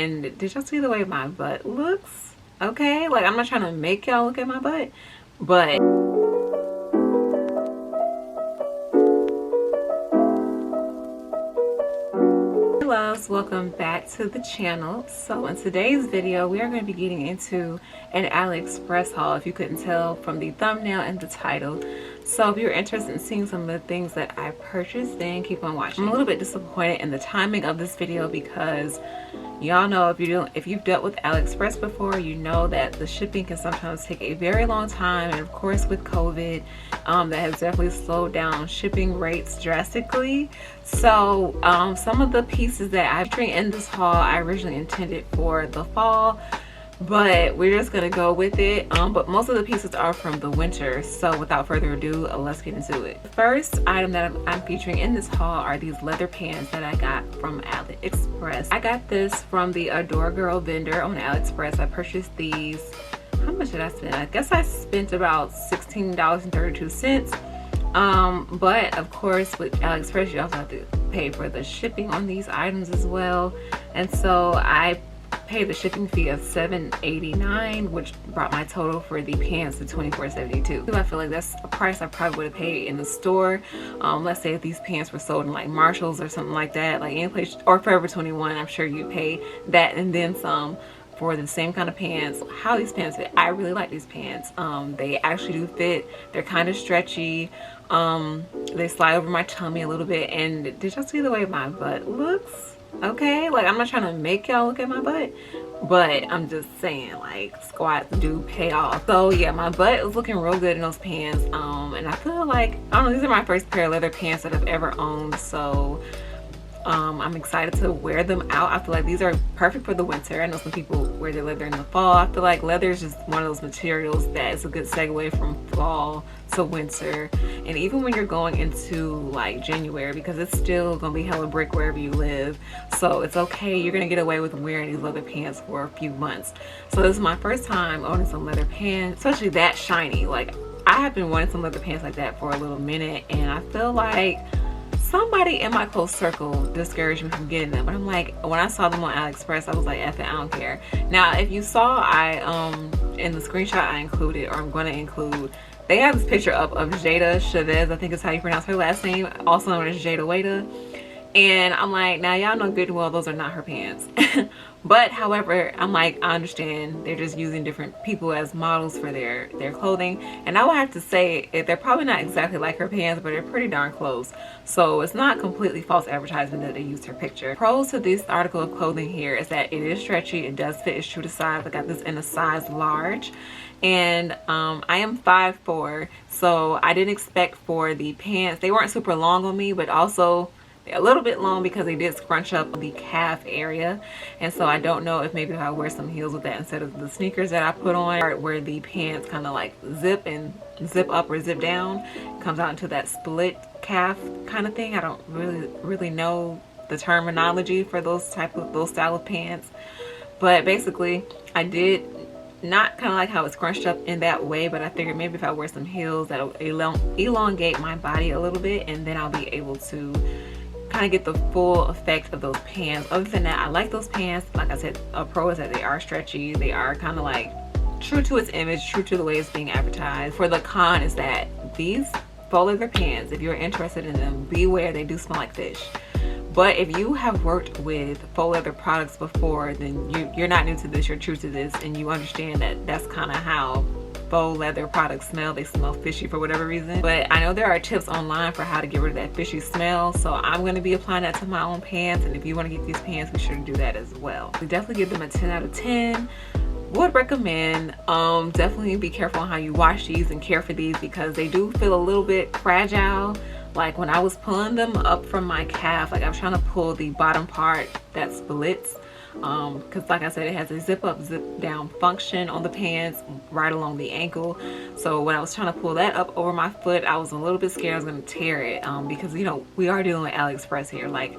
And did y'all see the way my butt looks? Okay, like I'm not trying to make y'all look at my butt, but loves, welcome back to the channel. So in today's video we are going to be getting into an AliExpress haul, if you couldn't tell from the thumbnail and the title. So if you're interested in seeing some of the things that I purchased, then keep on watching. I'm a little bit disappointed in the timing of this video because y'all know, if you've dealt with AliExpress before, you know that the shipping can sometimes take a very long time, and of course with COVID, that has definitely slowed down shipping rates drastically. So some of the pieces that I'm featuring in this haul I originally intended for the fall, but we're just gonna go with it. But most of the pieces are from the winter, so without further ado, let's get into it. The first item that I'm featuring in this haul are these leather pants that I got from AliExpress. I got this from the Adore Girl vendor on AliExpress. I purchased these, how much did I spend? I guess I spent about $16.32. But of course with AliExpress you also have to pay for the shipping on these items as well, and so I paid the shipping fee of $7.89, which brought my total for the pants to $24.72. I feel like that's a price I probably would have paid in the store. Let's say if these pants were sold in like Marshalls or something like that, like any place, or Forever 21, I'm sure you pay that and then some for the same kind of pants. How these pants fit, I really like these pants. They actually do fit. They're kind of stretchy. They slide over my tummy a little bit, and did y'all see the way my butt looks? Okay, like I'm not trying to make y'all look at my butt, but I'm just saying, like, squats do pay off. So yeah, my butt is looking real good in those pants. And I feel like, I don't know, these are my first pair of leather pants that I've ever owned, so I'm excited to wear them out. I feel like these are perfect for the winter. I know some people wear their leather in the fall. I feel like leather is just one of those materials that is a good segue from fall to winter, and even when you're going into like January, because it's still gonna be hella brick wherever you live, so it's okay. You're gonna get away with wearing these leather pants for a few months. So this is my first time owning some leather pants, especially that shiny. Like, I have been wanting some leather pants like that for a little minute, and I feel like somebody in my close circle discouraged me from getting them, but I'm like, when I saw them on AliExpress, I was like, F it, I don't care. Now if you saw, I in the screenshot I included, or I'm going to include, they have this picture up of Jada Chavez, I think is how you pronounce her last name, also known as Jada Wada. And I'm like, now y'all know good and well those are not her pants. But however, I'm like, I understand they're just using different people as models for their clothing, and I would have to say they're probably not exactly like her pants, but they're pretty darn close. So it's not completely false advertisement that they used her picture. Pros to this article of clothing here is that it is stretchy, it does fit, it's true to size. I got this in a size large, and I am 5'4", so I didn't expect for the pants, they weren't super long on me, but also a little bit long because they did scrunch up the calf area, and so I don't know if maybe if I wear some heels with that instead of the sneakers that I put on, where the pants kind of like zip up or zip down, comes out into that split calf kind of thing. I don't really know the terminology for those style of pants, but basically I did not kind of like how it's scrunched up in that way, but I figured maybe if I wear some heels that'll elongate my body a little bit, and then I'll be able to kind of get the full effect of those pants. Other than that, I like those pants. Like I said, a pro is that they are stretchy, they are kind of like true to its image, true to the way it's being advertised. For the con is that these faux leather pants, if you're interested in them, beware, they do smell like fish. But if you have worked with faux leather products before, then you're not new to this, you're true to this, and you understand that that's kind of how faux leather products smell. They smell fishy for whatever reason. But I know there are tips online for how to get rid of that fishy smell, so I'm going to be applying that to my own pants, and if you want to get these pants, be sure to do that as well. We definitely give them a 10 out of 10. Would recommend. Definitely be careful on how you wash these and care for these, because they do feel a little bit fragile. Like when I was pulling them up from my calf, like I was trying to pull the bottom part that splits, because like I said, it has a zip up zip down function on the pants right along the ankle. So when I was trying to pull that up over my foot, I was a little bit scared I was going to tear it, because you know, we are dealing with AliExpress here. Like,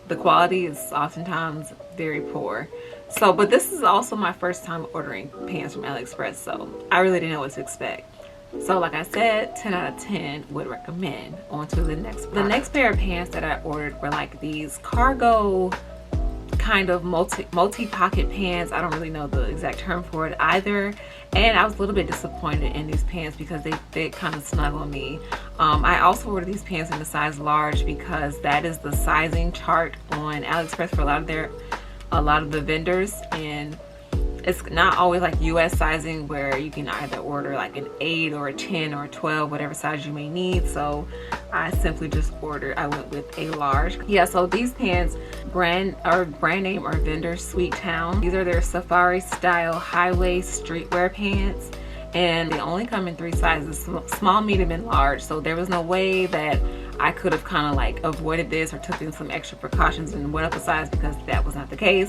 the quality is oftentimes very poor. So, but this is also my first time ordering pants from AliExpress, so I really didn't know what to expect. So like I said, 10 out of 10 would recommend. On to the next pair of pants that I ordered were like these cargo kind of multi-pocket pants. I don't really know the exact term for it either, and I was a little bit disappointed in these pants because they fit kind of snug on me. I also ordered these pants in the size large because that is the sizing chart on AliExpress for a lot of the vendors, and it's not always like US sizing where you can either order like an 8 or a 10 or a 12, whatever size you may need. So I simply just I went with a large. Yeah, so these pants, brand name or vendor, Sweet Town. These are their safari style highway streetwear pants, and they only come in 3 sizes, small, medium, and large. So there was no way that I could have kind of like avoided this or took in some extra precautions and went up a size, because that was not the case.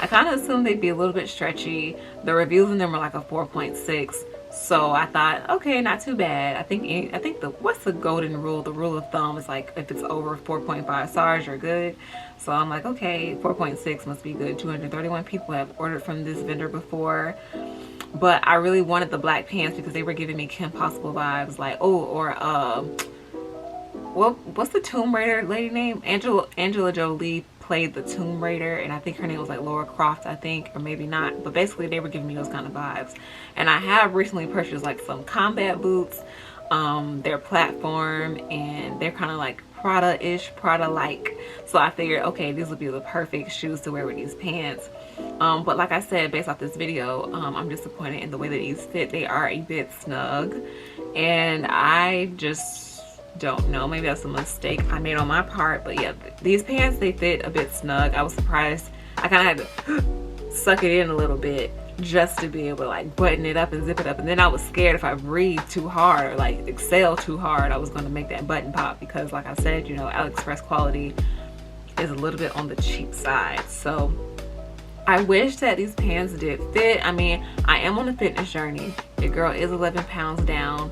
I kind of assumed they'd be a little bit stretchy. The reviews in them were like a 4.6. So I thought, okay, not too bad. I think what's the golden rule? The rule of thumb is like if it's over 4.5 stars, you're good. So I'm like, okay, 4.6 must be good. 231 people have ordered from this vendor before. But I really wanted the black pants because they were giving me Kim Possible vibes, like, oh, or what's the Tomb Raider lady name? Angela Jolie played the Tomb Raider, and I think her name was like Laura Croft, I think, or maybe not, but basically they were giving me those kind of vibes. And I have recently purchased like some combat boots, their platform, and they're kind of like Prada-ish, Prada-like. So I figured, okay, these would be the perfect shoes to wear with these pants. But like I said, based off this video, I'm disappointed in the way that these fit. They are a bit snug, and I just don't know, maybe that's a mistake I made on my part. But yeah, these pants, they fit a bit snug. I was surprised. I kind of had to suck it in a little bit just to be able to like button it up and zip it up, and then I was scared if I breathed too hard or like excel too hard, I was going to make that button pop, because like I said, you know, AliExpress quality is a little bit on the cheap side. So I wish that these pants did fit. I mean, I am on a fitness journey. Your girl is 11 pounds down.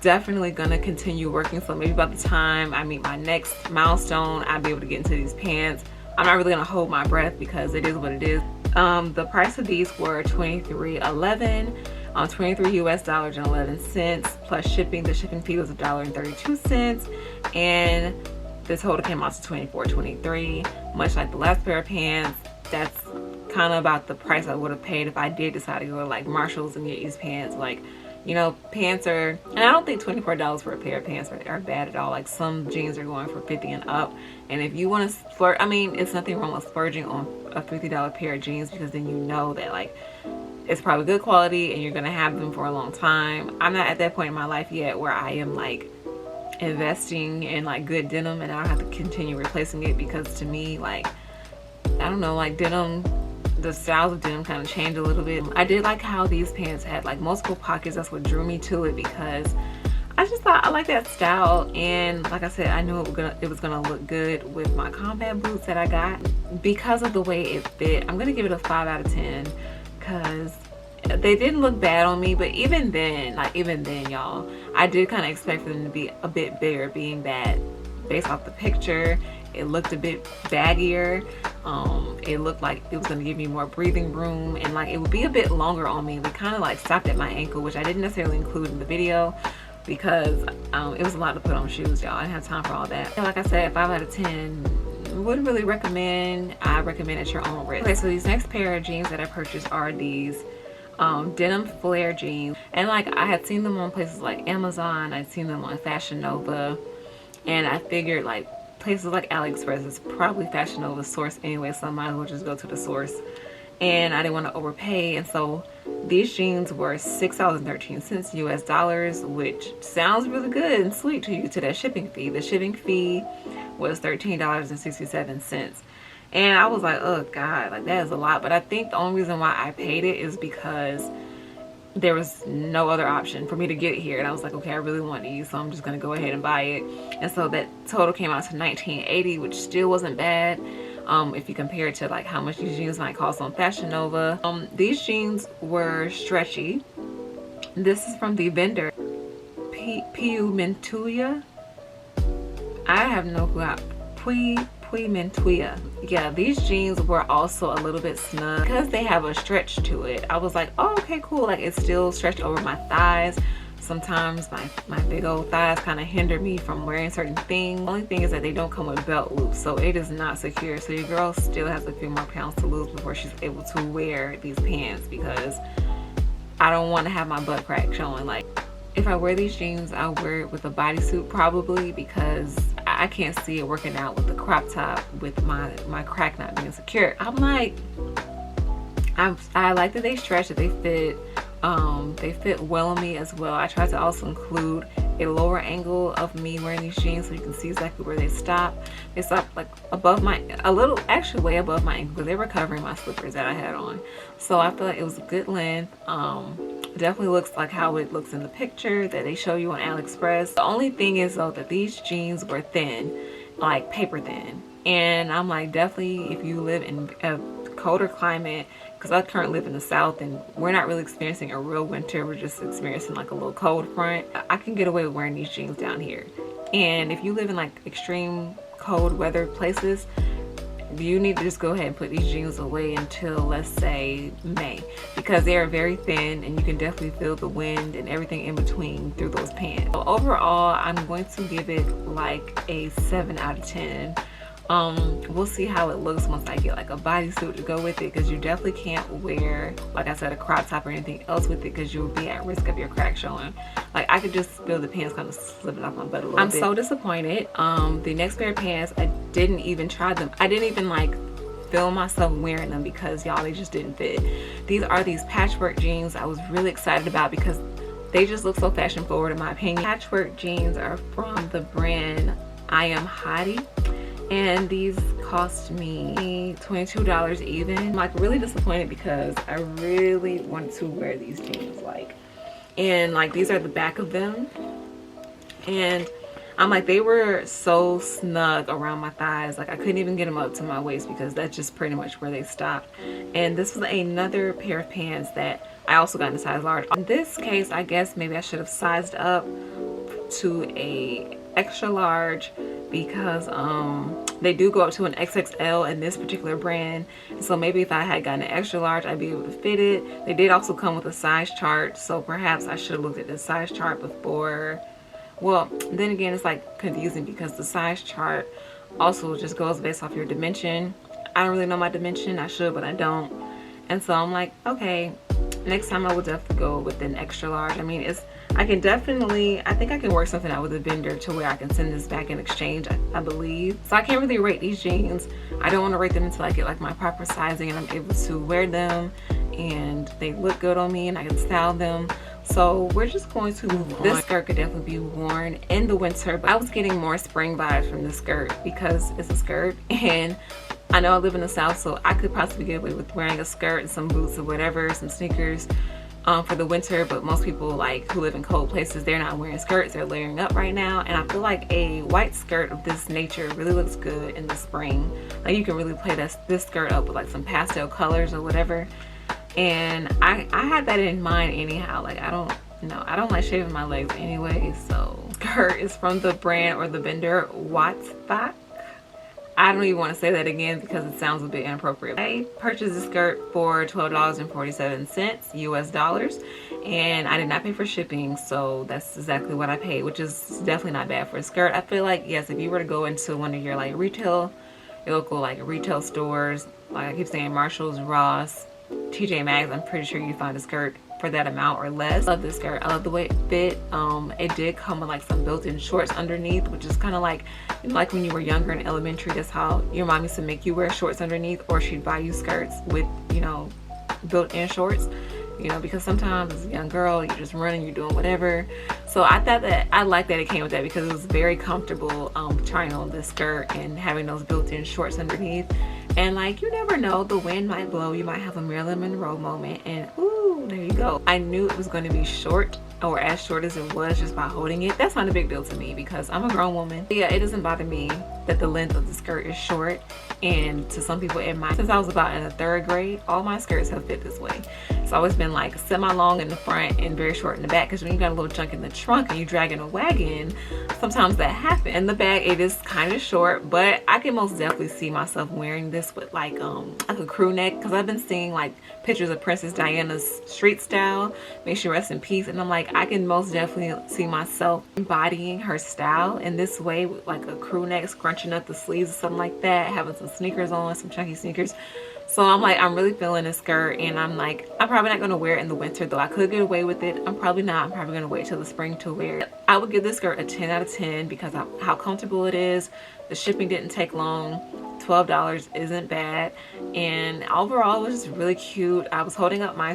Definitely gonna continue working, so maybe by the time I meet my next milestone, I'll be able to get into these pants. I'm not really gonna hold my breath because it is what it is. The price of these were $23.11, $23 US and 11 cents plus shipping. The shipping fee was $1.32, and the total came out to $24.23. Much like the last pair of pants, that's kind of about the price I would have paid if I did decide to go to like Marshalls and get these pants. Like, you know, pants are, and I don't think $24 for a pair of pants are bad at all. Like, some jeans are going for $50 and up, and if you want to splurge, I mean, it's nothing wrong with splurging on a $50 pair of jeans, because then you know that like it's probably good quality and you're gonna have them for a long time. I'm not at that point in my life yet where I am like investing in like good denim and I don't have to continue replacing it, because to me, like, I don't know, like denim, the styles of denim kind of changed a little bit. I did like how these pants had like multiple pockets. That's what drew me to it, because I just thought I like that style, and like I said, I knew it was gonna look good with my combat boots that I got. Because of the way it fit, I'm gonna give it a 5 out of 10, because they didn't look bad on me. But even then, y'all, I did kind of expect for them to be a bit bigger, being that based off the picture it looked a bit baggier. It looked like it was going to give me more breathing room, and like it would be a bit longer on me. They kind of like stopped at my ankle, which I didn't necessarily include in the video because it was a lot to put on shoes, y'all. I didn't have time for all that. And like I said, 5 out of 10. Wouldn't really recommend. I recommend at your own risk. Okay, so these next pair of jeans that I purchased are these denim flare jeans, and like I had seen them on places like Amazon, I'd seen them on Fashion Nova, and I figured like places like AliExpress is probably Fashion Nova's source anyway, so I might as well just go to the source, and I didn't want to overpay. And so these jeans were $6.13 US dollars, which sounds really good and sweet to that shipping fee. The shipping fee was $13.67, and I was like, oh god, like that is a lot. But I think the only reason why I paid it is because there was no other option for me to get it here, and I was like, okay, I really want these, so I'm just gonna go ahead and buy it. And so that total came out to $19.80, which still wasn't bad if you compare it to like how much these jeans might cost on Fashion Nova. These jeans were stretchy. This is from the vendor Piu Mentuya. I have no clue. Pui Mentuya. Yeah, these jeans were also a little bit snug because they have a stretch to it. I was like, oh, okay, cool. Like it's still stretched over my thighs, sometimes my big old thighs kind of hinder me from wearing certain things. The only thing is that they don't come with belt loops, so it is not secure. So your girl still has a few more pounds to lose before she's able to wear these pants, because I don't want to have my butt crack showing. Like, if I wear these jeans, I'll wear it with a bodysuit probably, because I can't see it working out with the crop top with my crack not being secure. I'm like, I like that they stretch, that they fit. They fit well on me as well. I tried to also include a lower angle of me wearing these jeans so you can see exactly where they stop. They stop like above actually way above my ankle, because they were covering my slippers that I had on. So I feel like it was a good length. Definitely looks like how it looks in the picture that they show you on AliExpress. The only thing is though that these jeans were thin, like paper thin. And I'm like, definitely if you live in a colder climate, because I currently live in the South and we're not really experiencing a real winter, we're just experiencing like a little cold front, I can get away with wearing these jeans down here. And if you live in like extreme cold weather places, you need to just go ahead and put these jeans away until, let's say, May, because they are very thin and you can definitely feel the wind and everything in between through those pants. So overall, I'm going to give it like a 7 out of 10. We'll see how it looks once I get like a bodysuit to go with it, because you definitely can't wear, like I said, a crop top or anything else with it, because you'll be at risk of your crack showing. Like, I could just feel the pants kind of slipping off my butt a little bit. I'm so disappointed. The next pair of pants, I didn't even try them. I didn't even like film myself wearing them, because y'all, they just didn't fit. These are these patchwork jeans I was really excited about because they just look so fashion forward in my opinion. Patchwork jeans are from the brand I Am Hottie, and these cost me $22 even. I'm like really disappointed because I really wanted to wear these jeans, and these are the back of them, and I'm like, they were so snug around my thighs, like I couldn't even get them up to my waist because that's just pretty much where they stopped. And this was another pair of pants that I also got in a size large. In this case, I guess maybe I should have sized up to a extra large, because they do go up to an XXL in this particular brand. So maybe if I had gotten an extra large, I'd be able to fit it. They did also come with a size chart, so perhaps I should have looked at the size chart before. Well, then again, it's like confusing because the size chart also just goes based off your dimension. I don't really know my dimension. I should, but I don't. And so I'm like, okay, next time I will definitely go with an extra large. I mean, I think I can work something out with a vendor to where I can send this back in exchange, I believe. So I can't really rate these jeans. I don't want to rate them until I get like my proper sizing and I'm able to wear them and they look good on me and I can style them. So we're just going to move on. This skirt could definitely be worn in the winter, but I was getting more spring vibes from this skirt because it's a skirt, and I know I live in the South, so I could possibly get away with wearing a skirt and some boots or whatever, some sneakers for the winter. But most people who live in cold places, they're not wearing skirts, they're layering up right now. And I feel like a white skirt of this nature really looks good in the spring. Like you can really play this skirt up with like some pastel colors or whatever. And I had that in mind anyhow. Like I don't like shaving my legs anyway. So skirt is from the brand or the vendor Wattsback. I don't even want to say that again because it sounds a bit inappropriate. I purchased this skirt for $12.47 US dollars, and I did not pay for shipping, so that's exactly what I paid, which is definitely not bad for a skirt. I feel like, yes, if you were to go into one of your your local retail stores, like I keep saying Marshalls, Ross, TJ Maxx, I'm pretty sure you find a skirt for that amount or less. I love this skirt. I love the way it fit. It did come with like some built-in shorts underneath, which is kind of like when you were younger in elementary, that's how your mom used to make you wear shorts underneath, or she'd buy you skirts with built-in shorts, because sometimes as a young girl you're just running, you're doing whatever. So I like that it came with that because it was very comfortable trying on this skirt and having those built-in shorts underneath. And you never know, the wind might blow, you might have a Marilyn Monroe moment, and ooh, there you go. I knew it was going to be short, or as short as it was, just by holding it. That's not a big deal to me because I'm a grown woman. But yeah, it doesn't bother me that the length of the skirt is short. And to some people it might. Since I was about in the 3rd grade, all my skirts have fit this way. It's always been like semi-long in the front and very short in the back, because when you got a little junk in the trunk and you dragging a wagon, sometimes that happens. In the back it is kind of short, but I can most definitely see myself wearing this with like a crew neck, because I've been seeing like pictures of Princess Diana's street style, may she rest in peace, and I'm like, I can most definitely see myself embodying her style in this way, with like a crew neck, scrunching up the sleeves or something like that, having some sneakers on, some chunky sneakers. So I'm like, I'm really feeling this skirt, and I'm like, I'm probably not going to wear it in the winter, though I could get away with it. I'm probably not. I'm probably going to wait till the spring to wear it. I would give this skirt a 10 out of 10 because of how comfortable it is. The shipping didn't take long. $12 isn't bad, and overall it was just really cute. I was holding up my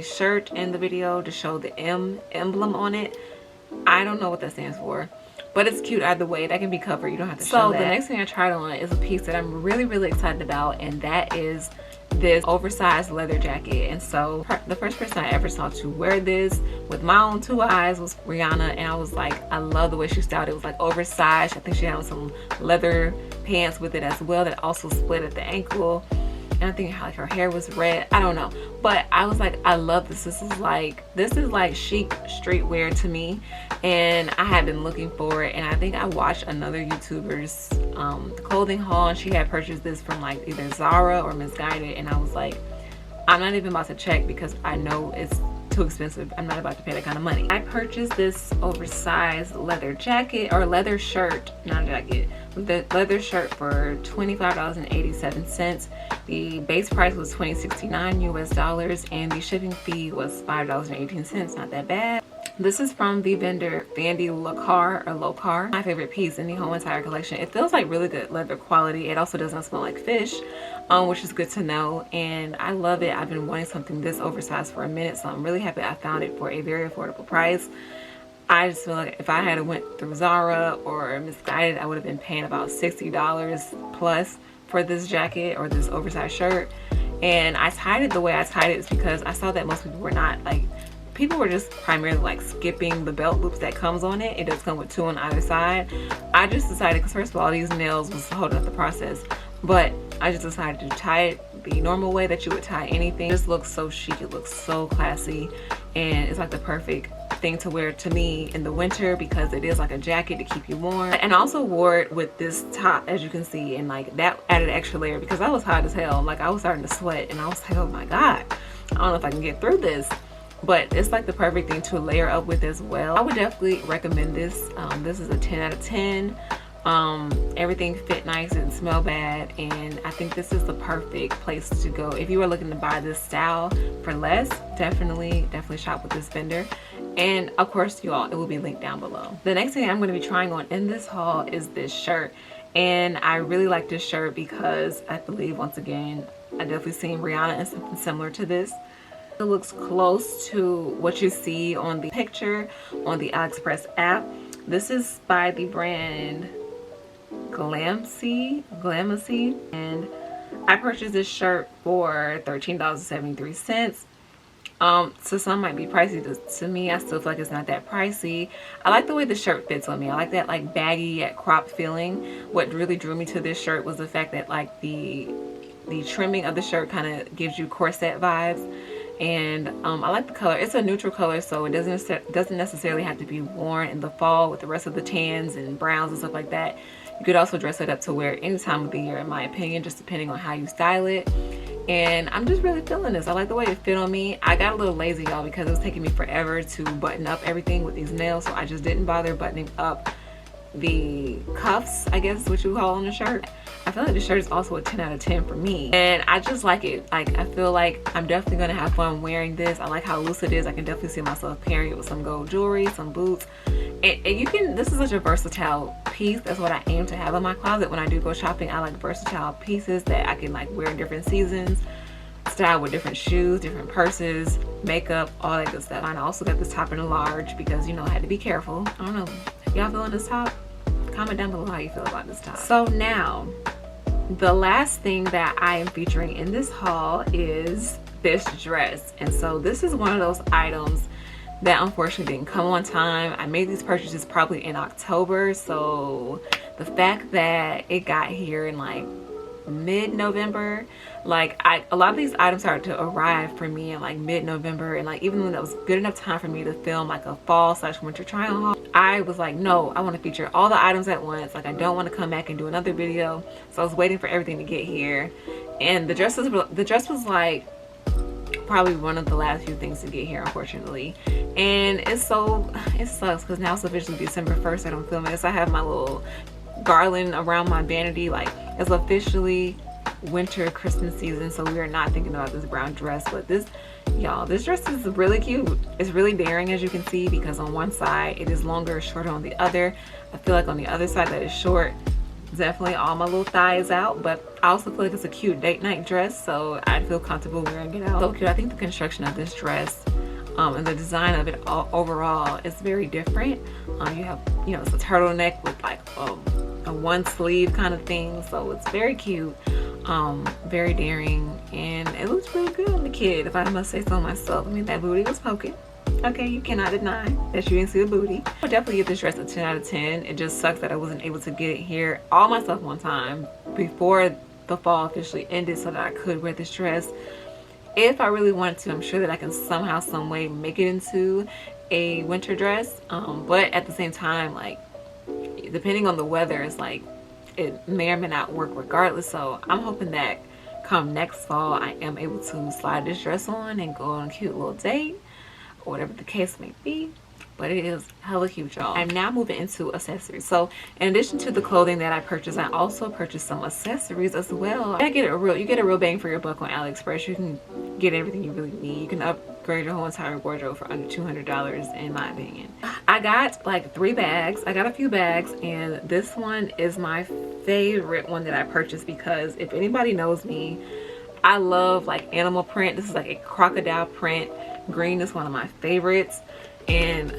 shirt in the video to show the M emblem on it. I don't know what that stands for, but it's cute either way. That can be covered, you don't have to show that. So the next thing I tried on is a piece that I'm really excited about, and that is this oversized leather jacket. And so the first person I ever saw to wear this with my own two eyes was Rihanna, and I was like, I love the way she styled it. It was like oversized. I think she had some leather pants with it as well that also split at the ankle, and I think like her hair was red. I don't know, but I was like, I love this. This is like chic streetwear to me, and I had been looking for it. And I think I watched another YouTuber's clothing haul, and she had purchased this from like either Zara or Misguided, and I was like, I'm not even about to check because I know it's too expensive. I'm not about to pay that kind of money. I purchased this oversized leather jacket, or leather shirt, not a jacket, the leather shirt for $25.87. The base price was $20.69 US, and the shipping fee was $5.18. Not that bad. This is from the vendor Vandy Locar, my favorite piece in the whole entire collection. It feels like really good leather quality. It also doesn't smell like fish, which is good to know, and I love it. I've been wanting something this oversized for a minute, so I'm really happy I found it for a very affordable price. I just feel like if I had went through Zara or Misguided, I would have been paying about $60 plus for this jacket or this oversized shirt. And I tied it the way I tied it is because I saw that most people were not like, people were just primarily like skipping the belt loops that comes on it. It does come with two on either side. I just decided, because first of all, these nails was holding up the process, but I just decided to tie it the normal way that you would tie anything. It just looks so chic, it looks so classy, and it's like the perfect thing to wear to me in the winter because it is like a jacket to keep you warm. And I also wore it with this top, as you can see, and like that added an extra layer because I was hot as hell. Like I was starting to sweat, and I was like, oh my god, I don't know if I can get through this. But it's like the perfect thing to layer up with as well. I would definitely recommend this. This is a 10 out of 10. Everything fit nice and smell bad, and I think this is the perfect place to go if you are looking to buy this style for less. Definitely shop with this vendor, and of course you all, it will be linked down below. The next thing I'm going to be trying on in this haul is this shirt, and I really like this shirt because I believe, once again, I definitely seen Rihanna in something similar to this. It looks close to what you see on the picture on the AliExpress app. This is by the brand Glamousy, and I purchased this shirt for $13.73. So some might be pricey. To me, I still feel like it's not that pricey. I like the way the shirt fits on me. I like that like baggy yet crop feeling. What really drew me to this shirt was the fact that like the trimming of the shirt kind of gives you corset vibes. And I like the color. It's a neutral color, so it doesn't necessarily have to be worn in the fall with the rest of the tans and browns and stuff like that. You could also dress it up to wear any time of the year, in my opinion, just depending on how you style it. And I'm just really feeling this. I like the way it fit on me. I got a little lazy, y'all, because it was taking me forever to button up everything with these nails, so I just didn't bother buttoning up the cuffs, I guess is what you call on the shirt. I feel like the shirt is also a 10 out of 10 for me, and I just like it. Like, I feel like I'm definitely gonna have fun wearing this. I like how loose it is. I can definitely see myself pairing it with some gold jewelry, some boots, and you can, this is such a versatile piece. That's what I aim to have in my closet when I do go shopping. I like versatile pieces that I can like wear in different seasons, style with different shoes, different purses, makeup, all that good stuff. I also got this top in a large because, you know, I had to be careful. I don't know, y'all feeling this top? Comment down below how you feel about this top. So now, the last thing that I am featuring in this haul is this dress. And so this is one of those items that unfortunately didn't come on time. I made these purchases probably in October, so the fact that it got here in like mid-November. Like a lot of these items started to arrive for me in like mid-November, and like even when that was good enough time for me to film like a fall/winter try on haul, I was like, no, I want to feature all the items at once. Like I don't want to come back and do another video. So I was waiting for everything to get here, and the dress was like probably one of the last few things to get here, unfortunately. And it sucks because now it's officially December 1st. I don't film this. I have my little garland around my vanity. Like it's officially winter Christmas season, so we are not thinking about this brown dress. But this, y'all, this dress is really cute. It's really daring, as you can see, because on one side it is longer, shorter on the other. I feel like on the other side that is short, definitely all my little thighs out, but I also feel like it's a cute date night dress, so I'd feel comfortable wearing it out. So cute. I think the construction of this dress and the design of it overall is very different. You have, you know, it's a turtleneck with like a one sleeve kind of thing, so it's very cute, very daring, and it looks really good on the kid, if I must say so myself. I mean, that booty was poking. Okay, you cannot deny that you didn't see the booty. I'll definitely give this dress a 10 out of 10. It just sucks that I wasn't able to get it here all myself one time before the fall officially ended so that I could wear this dress. If I really wanted to, I'm sure that I can somehow, some way make it into a winter dress. But at the same time, like, depending on the weather, it's like it may or may not work regardless. So I'm hoping that come next fall, I am able to slide this dress on and go on a cute little date, or whatever the case may be. But it is hella cute, y'all. I'm now moving into accessories. So in addition to the clothing that I purchased, I also purchased some accessories as well. You get a real bang for your buck on AliExpress. You can get everything you really need. You can upgrade your whole entire wardrobe for under $200 in my opinion. I got like 3 bags. I got a few bags, and this one is my favorite one that I purchased because if anybody knows me, I love like animal print. This is like a crocodile print. Green is one of my favorites, and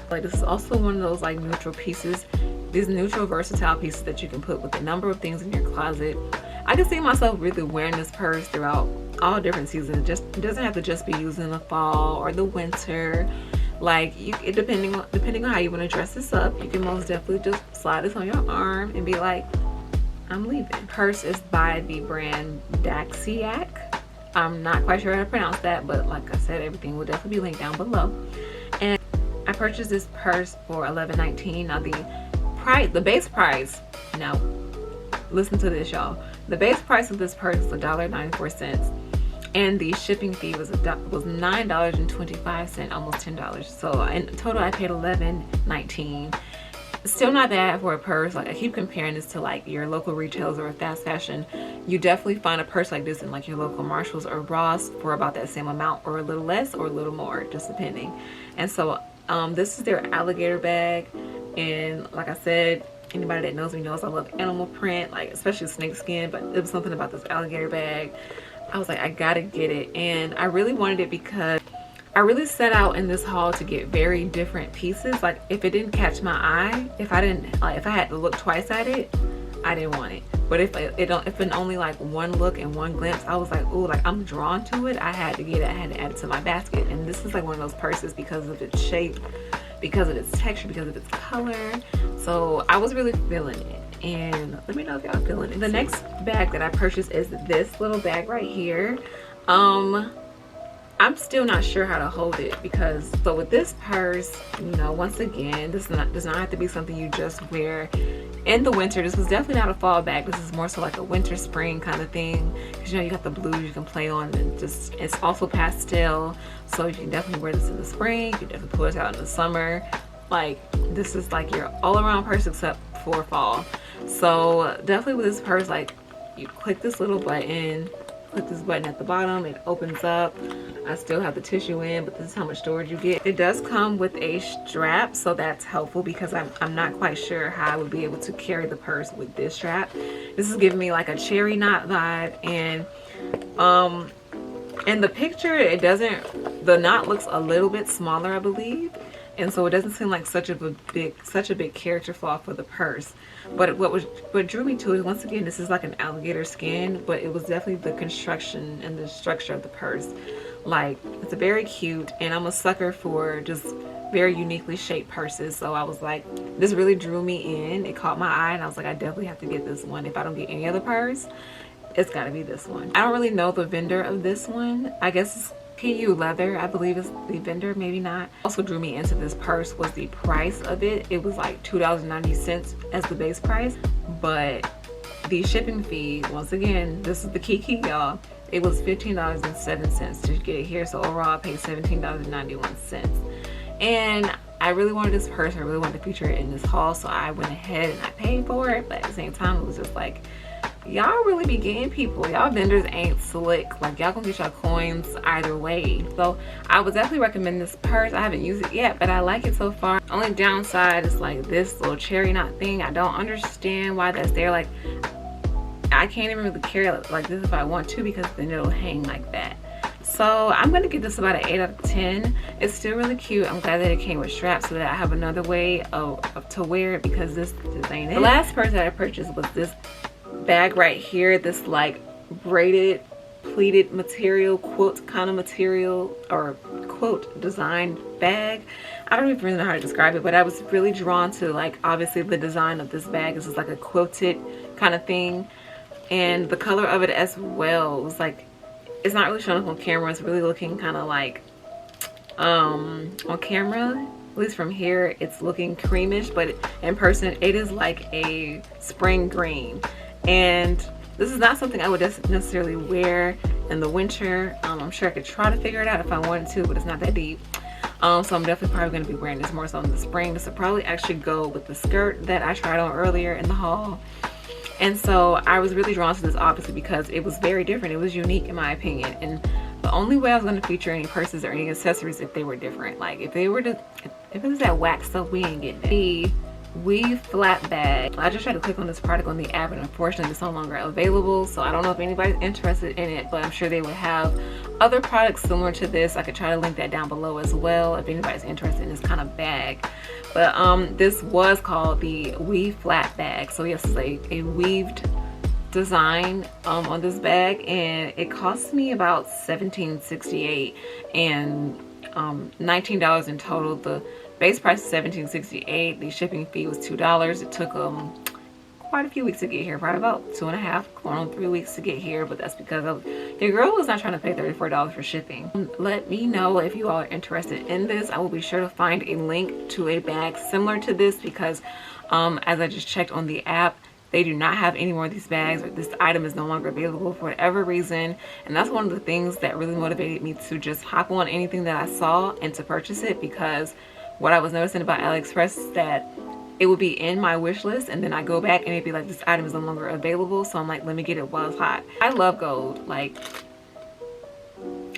like this is also one of those like neutral pieces, these neutral versatile pieces that you can put with a number of things in your closet. I can see myself really wearing this purse throughout all different seasons. It doesn't have to just be used in the fall or the winter. Like depending on how you want to dress this up, you can most definitely just slide this on your arm and be like, I'm leaving. Purse is by the brand Daxiac. I'm not quite sure how to pronounce that, but like I said, everything will definitely be linked down below. And I purchased this purse for $11.19. Now the base price, now listen to this, y'all. The base price of this purse is $1.94, and the shipping fee was $9.25, almost $10. So in total I paid $11.19. Still not bad for a purse. Like I keep comparing this to like your local retailers or fast fashion. You definitely find a purse like this in like your local Marshalls or Ross for about that same amount, or a little less or a little more, just depending. And so this is their alligator bag, and like I said, anybody that knows me knows I love animal print, like especially snake skin, but it was something about this alligator bag. I was like, I gotta get it, and I really wanted it because I really set out in this haul to get very different pieces. Like if it didn't catch my eye, if I had to look twice at it, I didn't want it. But if it only like one look and one glimpse, I was like, oh, like I'm drawn to it, I had to get it. I had to add it to my basket. And this is like one of those purses because of its shape, because of its texture, because of its color. So I was really feeling it, and let me know if y'all feeling it. The next bag that I purchased is this little bag right here. I'm still not sure how to hold it because, so with this purse, you know, once again, this does not have to be something you just wear in the winter. This was definitely not a fall bag. This is more so like a winter spring kind of thing, because you know you got the blues you can play on, and just it's also pastel, so you can definitely wear this in the spring. You can definitely pull this out in the summer. Like this is like your all-around purse except for fall. So definitely with this purse, like you click this little button, click this button at the bottom, it opens up. I still have the tissue in, but this is how much storage you get. It does come with a strap, so that's helpful because I'm not quite sure how I would be able to carry the purse with this strap. This is giving me like a cherry knot vibe, and in the picture it doesn't, the knot looks a little bit smaller, I believe, and so it doesn't seem like such a big character flaw for the purse. But what drew me to it, once again, this is like an alligator skin, but it was definitely the construction and the structure of the purse. Like it's very cute, and I'm a sucker for just very uniquely shaped purses. So I was like, this really drew me in. It caught my eye, and I was like, I definitely have to get this one. If I don't get any other purse, it's got to be this one. I don't really know the vendor of this one. I guess it's PU Leather, I believe is the vendor, maybe not. Also drew me into this purse was the price of it. It was like $2.90 as the base price, but the shipping fee, once again, this is the key, y'all. It was $15.07 to get it here. So overall I paid $17.91. And I really wanted this purse. I really wanted to feature it in this haul, so I went ahead and I paid for it. But at the same time, it was just like, y'all really be getting people. Y'all vendors ain't slick. Like, y'all gonna get y'all coins either way. So I would definitely recommend this purse. I haven't used it yet, but I like it so far. Only downside is like this little cherry knot thing. I don't understand why that's there. Like, I can't even really carry it like this if I want to, because then it'll hang like that. So I'm gonna give this about an 8 out of 10. It's still really cute. I'm glad that it came with straps so that I have another way to wear it, because this just ain't it. The last purse that I purchased was this bag right here, this like braided pleated material, quilt kind of material, or quilt design bag. I don't even really know how to describe it, but I was really drawn to, like, obviously the design of this bag. This is like a quilted kind of thing, and the color of it as well was like, it's not really showing up on camera. It's really looking kind of like on camera, at least from here, it's looking creamish, but in person it is like a spring green. And this is not something I would necessarily wear in the winter. I'm sure I could try to figure it out if I wanted to, but it's not that deep. So I'm definitely probably going to be wearing this more so in the spring. This will probably actually go with the skirt that I tried on earlier in the haul. And so I was really drawn to this obviously because it was very different. It was unique in my opinion. And the only way I was going to feature any purses or any accessories if they were different. Like if they were if it was that wax stuff, we ain't getting it. The weave flat bag. I just tried to click on this product on the app, and unfortunately it's no longer available. So I don't know if anybody's interested in it, but I'm sure they would have other products similar to this. I could try to link that down below as well if anybody's interested in this kind of bag. But this was called the weave flat bag. So yes, it's a weaved design on this bag, and it cost me about $17.68 and $19 in total. The base price is $17.68. The shipping fee was $2. It took quite a few weeks to get here, probably about 2.5 going on 3 weeks to get here, but that's because your girl was not trying to pay $34 for shipping. Let me know if you all are interested in this. I will be sure to find a link to a bag similar to this, because as I just checked on the app, they do not have any more of these bags, or this item is no longer available for whatever reason. And that's one of the things that really motivated me to just hop on anything that I saw and to purchase it, because what I was noticing about AliExpress is that it would be in my wish list, and then I go back and it'd be like, this item is no longer available. So I'm like, let me get it while it's hot. I love gold. Like,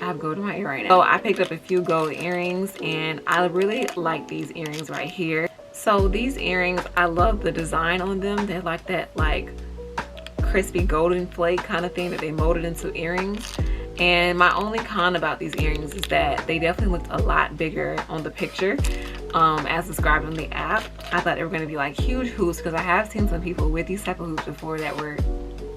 I have gold in my ear right now. So I picked up a few gold earrings, and I really like these earrings right here. So these earrings, I love the design on them. They're like that like crispy golden flake kind of thing that they molded into earrings. And my only con about these earrings is that they definitely looked a lot bigger on the picture as described on the app. I thought they were going to be like huge hoops, because I have seen some people with these type of hoops before that were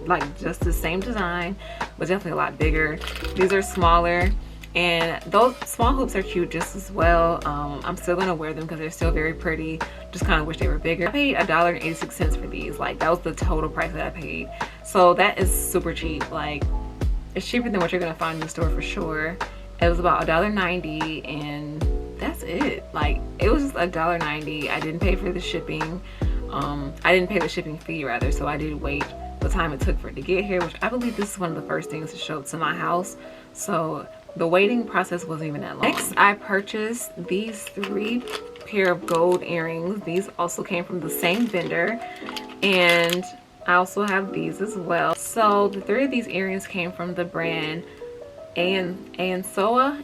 like just the same design, but definitely a lot bigger. These are smaller, and those small hoops are cute just as well. I'm still going to wear them because they're still very pretty. Just kind of wish they were bigger. I paid $1.86 for these. Like, that was the total price that I paid. So that is super cheap. Like, it's cheaper than what you're gonna find in the store for sure. It was about $1.90, and that's it. Like, it was just $1.90. I didn't pay for the shipping. I didn't pay the shipping fee rather, so I did wait the time it took for it to get here, which I believe this is one of the first things to show up to my house. So the waiting process wasn't even that long. Next, I purchased these 3 pair of gold earrings. These also came from the same vendor, and I also have these as well. So the 3 of these earrings came from the brand Ansoa,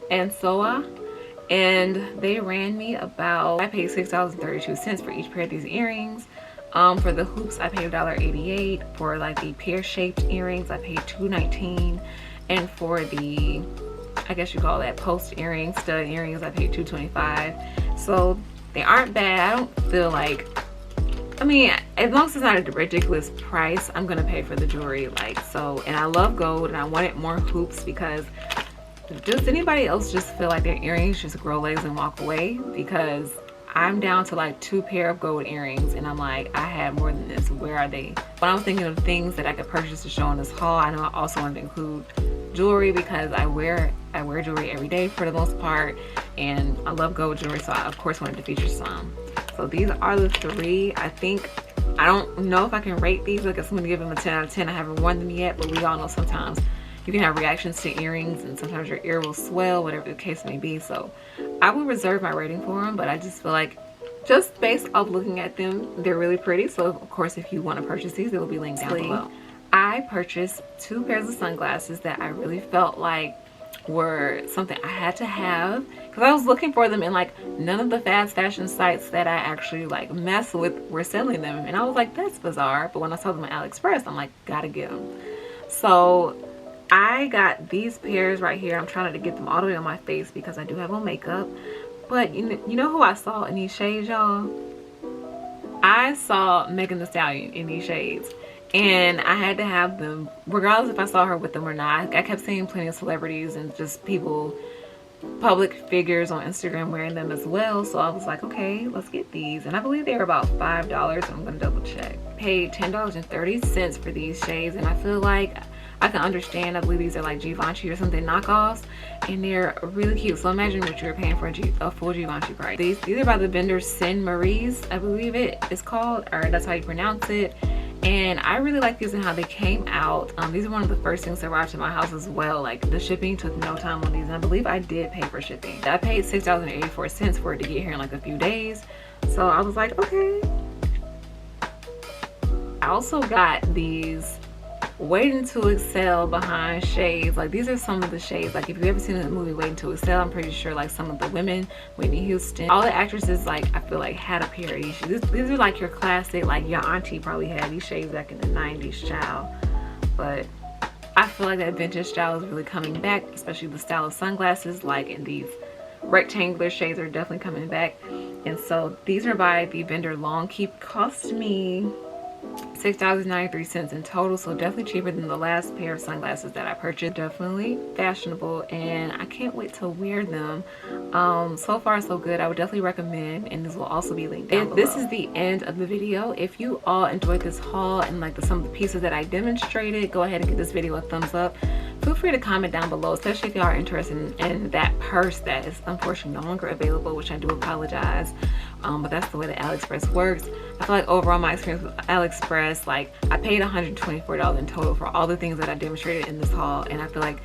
and they ran me about, I paid $6.32 for each pair of these earrings. For the hoops, I paid $1.88. For like the pear-shaped earrings, I paid $2.19. And for the, I guess you call that post earrings, stud earrings, I paid $2.25. So they aren't bad. I don't feel like, I mean, as long as it's not a ridiculous price, I'm gonna pay for the jewelry. Like, so, and I love gold, and I wanted more hoops because Does anybody else just feel like their earrings just grow legs and walk away? Because I'm down to like 2 pair of gold earrings and I'm like, I had more than this. Where are they? When I was thinking of things that I could purchase to show in this haul, I know I also wanted to include jewelry because I wear jewelry every day for the most part, and I love gold jewelry, so I of course wanted to feature some. So these are the 3. I don't know if I can rate these. Like, I'm gonna give them a 10 out of 10. I haven't worn them yet, but we all know sometimes you can have reactions to earrings and sometimes your ear will swell, whatever the case may be. So I will reserve my rating for them, but I just feel like, just based off looking at them, they're really pretty. So of course, if you want to purchase these, they will be linked down below. I purchased 2 pairs of sunglasses that I really felt like were something I had to have, because I was looking for them in like none of the fast fashion sites that I actually like mess with were selling them, and I was like, that's bizarre. But when I saw them on AliExpress, I'm like, gotta get them. So I got these pairs right here. I'm trying not to get them all the way on my face because I do have on makeup. But you know who I saw in these shades, y'all? I saw Megan Thee Stallion in these shades, and I had to have them regardless if I saw her with them or not. I kept seeing plenty of celebrities and just people, public figures on Instagram wearing them as well. So I was like, okay, let's get these. And I believe they were about $5. I'm gonna double check. Paid $10.30 for these shades, and I feel like I can understand. I believe these are like Givenchy or something knockoffs, and they're really cute. So imagine what you're paying for a full Givenchy price. These are by the vendor Sin Marie's, I believe it is called, or that's how you pronounce it. And I really like these and how they came out. These are one of the first things that arrived to my house as well. Like, the shipping took no time on these, and I believe I did pay for shipping. I paid $6.84 for it to get here in like a few days. So I was like, okay. I also got these Waiting to Excel behind shades. Like, these are some of the shades. Like, if you've ever seen the movie Waiting to Excel, I'm pretty sure like some of the women, Whitney Houston, all the actresses, like I feel like had a pair of these. These are like your classic, like your auntie probably had these shades back in the 90s, child. But I feel like that vintage style is really coming back, especially the style of sunglasses, like in these rectangular shades are definitely coming back. And so these are by the vendor Long Keep. Cost me $6.93 in total, so definitely cheaper than the last pair of sunglasses that I purchased. Definitely fashionable, and I can't wait to wear them. So far so good. I would definitely recommend, and this will also be linked down below. This is the end of the video. If you all enjoyed this haul and like some of the pieces that I demonstrated, go ahead and give this video a thumbs up. Feel free to comment down below, especially if y'all are interested in that purse that is unfortunately no longer available, which I do apologize. But that's the way that AliExpress works. I feel like overall my experience with AliExpress, like I paid $124 in total for all the things that I demonstrated in this haul, and I feel like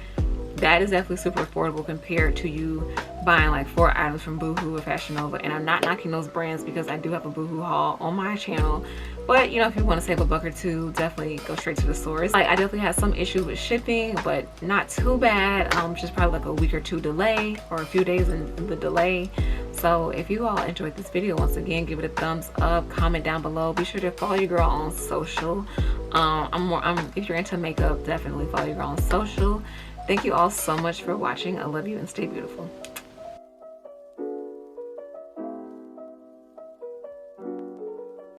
that is definitely super affordable compared to you buying like 4 items from Boohoo or Fashion Nova. And I'm not knocking those brands because I do have a Boohoo haul on my channel. But you know, if you want to save a buck or two, definitely go straight to the source. Like, I definitely had some issues with shipping, but not too bad. Just probably like a week or 2 delay, or a few days in the delay. So if you all enjoyed this video, once again, give it a thumbs up, comment down below. Be sure to follow your girl on social. If you're into makeup, definitely follow your girl on social. Thank you all so much for watching. I love you and stay beautiful.